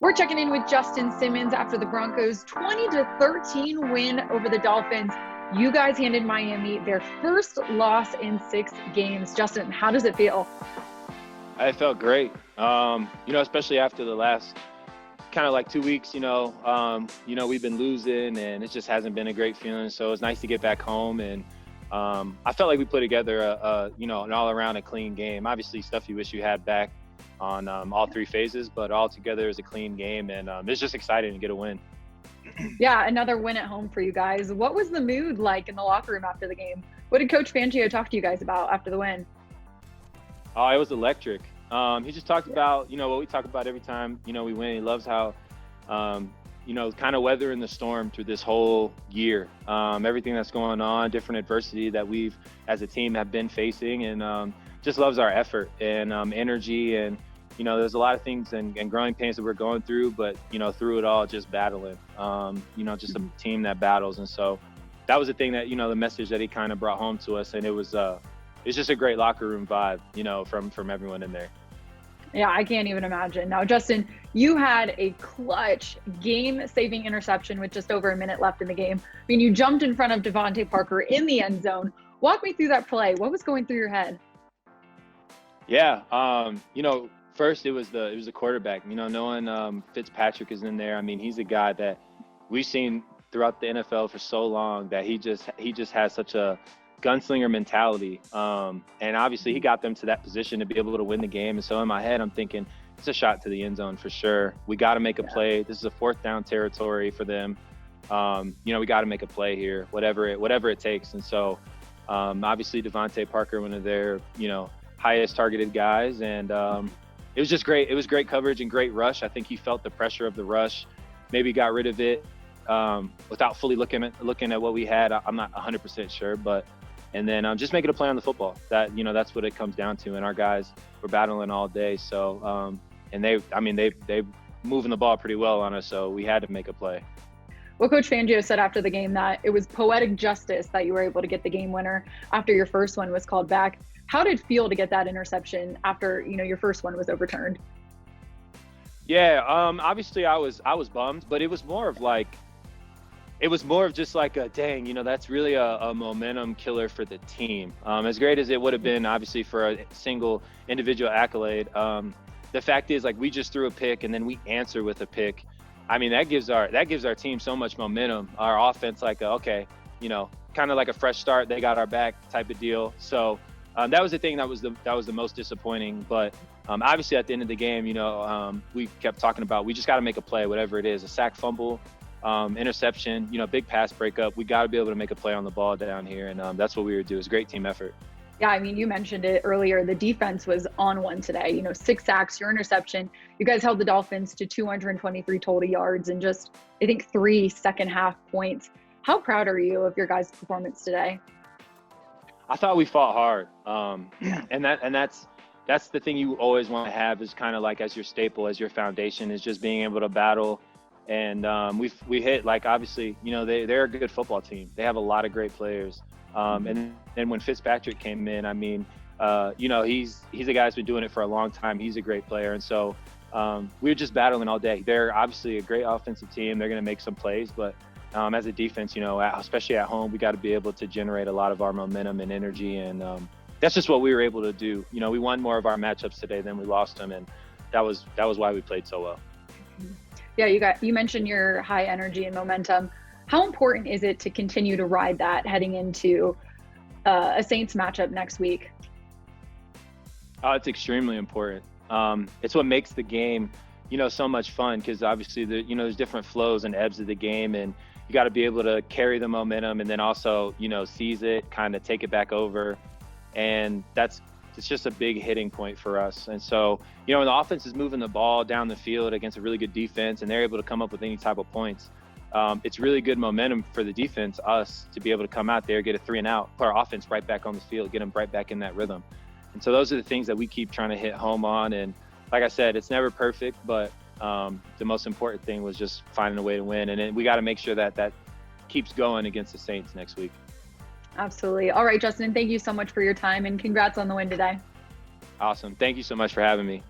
We're checking in with Justin Simmons after the Broncos' 20-13 win over the Dolphins. You guys handed Miami their first loss in 6 games. Justin, how does it feel? I felt great. Especially after the last kind of like 2 weeks, we've been losing and it just hasn't been a great feeling. So it's nice to get back home. And I felt like we put together an all around a clean game. Obviously stuff you wish you had back on all 3 phases, but all together is a clean game. And it's just exciting to get a win. Yeah, another win at home for you guys. What was the mood like in the locker room after the game? What did Coach Fangio talk to you guys about after the win? Oh, it was electric. He just talked about, what we talk about every time, we win. He loves how, kind of weathering the storm through this whole year. Everything that's going on, different adversity that we've, as a team, have been facing, and just loves our effort and energy. And, there's a lot of things and growing pains that we're going through, but, through it all, just battling, just a team that battles. And so that was the thing that, the message that he kind of brought home to us. And it was, it's just a great locker room vibe, from everyone in there. Yeah, I can't even imagine. Now, Justin, you had a clutch game-saving interception with just over a minute left in the game. I mean, you jumped in front of Devontae Parker in the end zone. Walk me through that play. What was going through your head? Yeah, first it was the quarterback. Knowing Fitzpatrick is in there. I mean, he's a guy that we've seen throughout the NFL for so long that he just has such a gunslinger mentality. And obviously he got them to that position to be able to win the game. And so in my head, I'm thinking it's a shot to the end zone for sure. We got to make a play. This is a 4th down territory for them. We got to make a play here, whatever it takes. And so obviously Devontae Parker, one of their, highest targeted guys. And it was just great. It was great coverage and great rush. I think he felt the pressure of the rush, maybe got rid of it without fully looking at what we had. I'm not 100% sure, but and then just making a play on the football. That's what it comes down to. And our guys were battling all day. So, and they moving the ball pretty well on us. So we had to make a play. Well, Coach Fangio said after the game that it was poetic justice that you were able to get the game winner after your first one was called back. How did it feel to get that interception after, your first one was overturned? Yeah, obviously I was bummed, but it was more of just like a dang, that's really a momentum killer for the team. As great as it would have been, obviously, for a single individual accolade, the fact is, like, we just threw a pick and then we answer with a pick. I mean, that gives our team so much momentum. Our offense, kind of like a fresh start. They got our back type of deal. So that was the thing that was the most disappointing. But obviously, at the end of the game, we kept talking about we just got to make a play, whatever it is, a sack, fumble, interception, big pass breakup. We got to be able to make a play on the ball down here, and that's what we were doing. It was a great team effort. Yeah, I mean, you mentioned it earlier. The defense was on one today. 6 sacks, your interception. You guys held the Dolphins to 223 total yards and just, I think, 3 second-half points. How proud are you of your guys' performance today? I thought we fought hard, and that's the thing you always want to have is kind of like as your staple, as your foundation, is just being able to battle. And we hit, like, obviously, they're a good football team. They have a lot of great players. And then when Fitzpatrick came in, I mean, he's a guy who's been doing it for a long time. He's a great player. And so we were just battling all day. They're obviously a great offensive team. They're going to make some plays. But as a defense, especially at home, we got to be able to generate a lot of our momentum and energy. And that's just what we were able to do. We won more of our matchups today than we lost them. And that was why we played so well. Yeah, you mentioned your high energy and momentum. How important is it to continue to ride that heading into a Saints matchup next week? It's extremely important. It's what makes the game, so much fun because obviously there's different flows and ebbs of the game, and you got to be able to carry the momentum and then also, seize it, kind of take it back over, and it's just a big hitting point for us. And so, when the offense is moving the ball down the field against a really good defense and they're able to come up with any type of points, it's really good momentum for the defense, us, to be able to come out there, get a 3 and out, put our offense right back on the field, get them right back in that rhythm. And so those are the things that we keep trying to hit home on. And like I said, it's never perfect, but the most important thing was just finding a way to win. And then we got to make sure that keeps going against the Saints next week. Absolutely. All right, Justin, thank you so much for your time and congrats on the win today. Awesome. Thank you so much for having me.